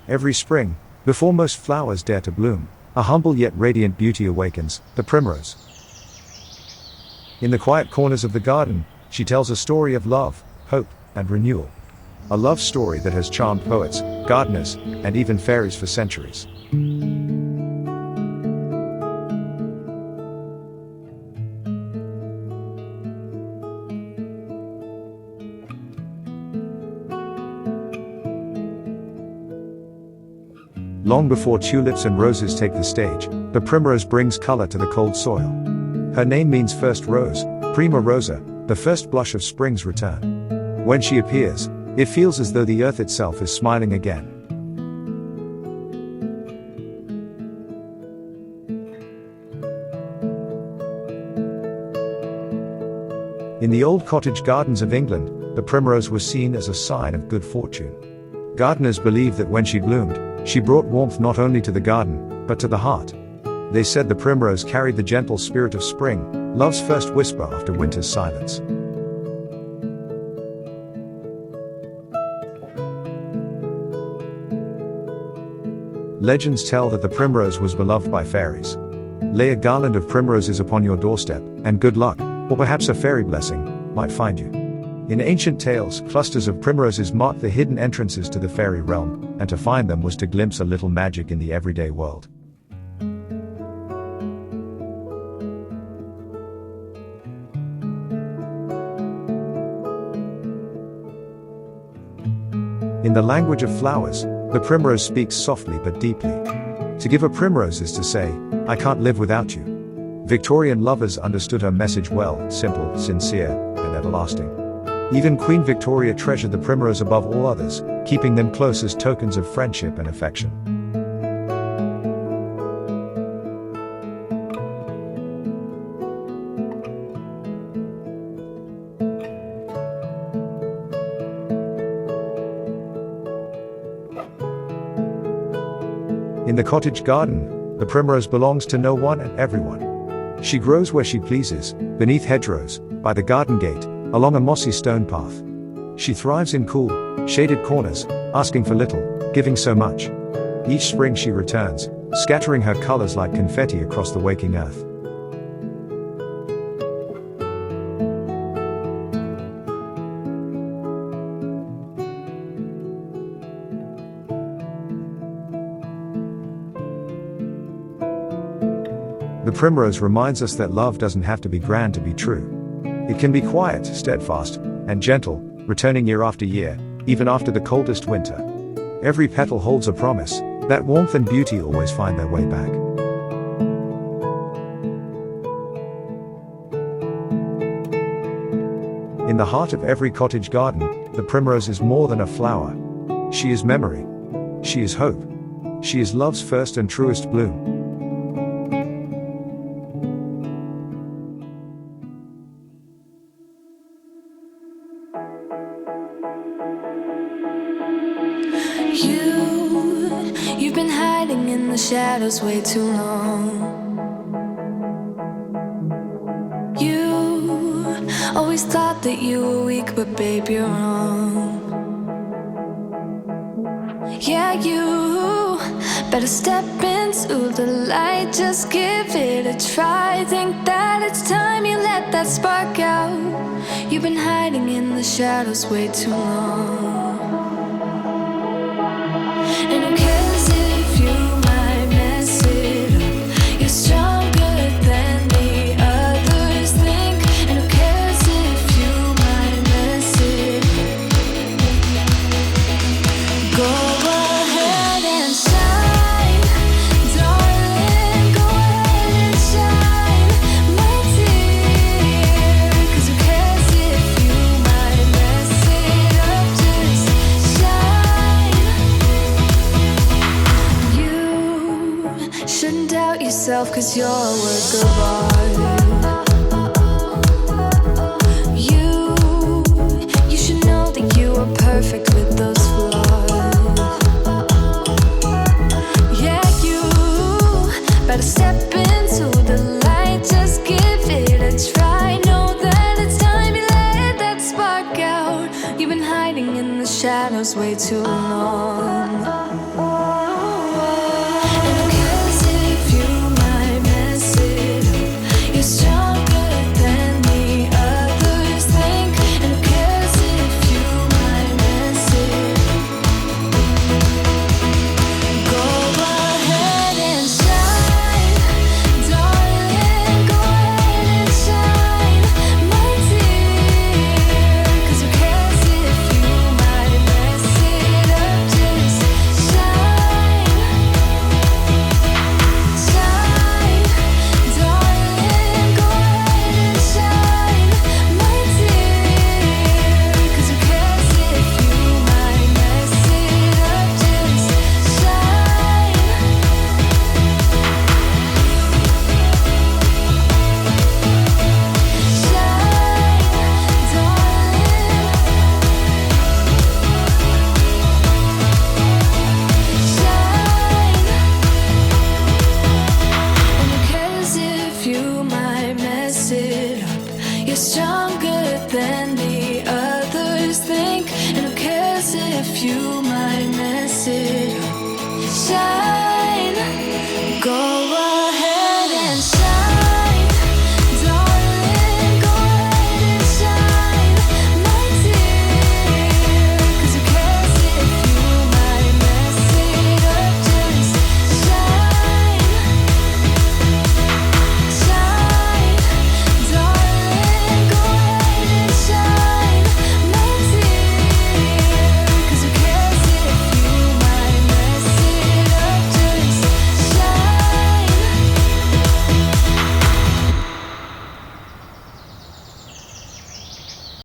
Every spring, before most flowers dare to bloom, a humble yet radiant beauty awakens, the primrose. In the quiet corners of the garden, she tells a story of love, hope, and renewal. A love story that has charmed poets, gardeners, and even fairies for centuries. Long before tulips and roses take the stage, the primrose brings color to the cold soil. Her name means first rose, prima rosa, the first blush of spring's return. When she appears, it feels as though the earth itself is smiling again. In the old cottage gardens of England, the primrose was seen as a sign of good fortune. Gardeners believed that when she bloomed, she brought warmth not only to the garden, but to the heart. They said the primrose carried the gentle spirit of spring, love's first whisper after winter's silence. Legends tell that the primrose was beloved by fairies. Lay a garland of primroses upon your doorstep, and good luck, or perhaps a fairy blessing, might find you. In ancient tales, clusters of primroses marked the hidden entrances to the fairy realm, and to find them was to glimpse a little magic in the everyday world. In the language of flowers, the primrose speaks softly but deeply. To give a primrose is to say, I can't live without you. Victorian lovers understood her message well, simple, sincere, and everlasting. Even Queen Victoria treasured the primrose above all others, keeping them close as tokens of friendship and affection. In the cottage garden, the primrose belongs to no one and everyone. She grows where she pleases, beneath hedgerows, by the garden gate, along a mossy stone path. She thrives in cool, shaded corners, asking for little, giving so much. Each spring she returns, scattering her colors like confetti across the waking earth. The primrose reminds us that love doesn't have to be grand to be true. It can be quiet, steadfast, and gentle, returning year after year, even after the coldest winter. Every petal holds a promise, that warmth and beauty always find their way back. In the heart of every cottage garden, the primrose is more than a flower. She is memory. She is hope. She is love's first and truest bloom. You've been hiding in the shadows way too long. You always thought that you were weak, but babe, you're wrong. Yeah, you better step into the light, just give it a try. Think that it's time you let that spark out. You've been hiding in the shadows way too long. And who cares if you might mess it up? You're stronger than the others think. And who cares if you might mess it up? Go ahead and shine, darling. Go ahead and shine, my dear. 'Cause who cares if you might mess it up? Just shine. You shouldn't doubt yourself, 'cause you're a work of art. You should know that you are perfect with those flaws. Yeah, you better step into the light, just give it a try. Know that it's time you let that spark out. You've been hiding in the shadows way too long. you might mess it up. Shine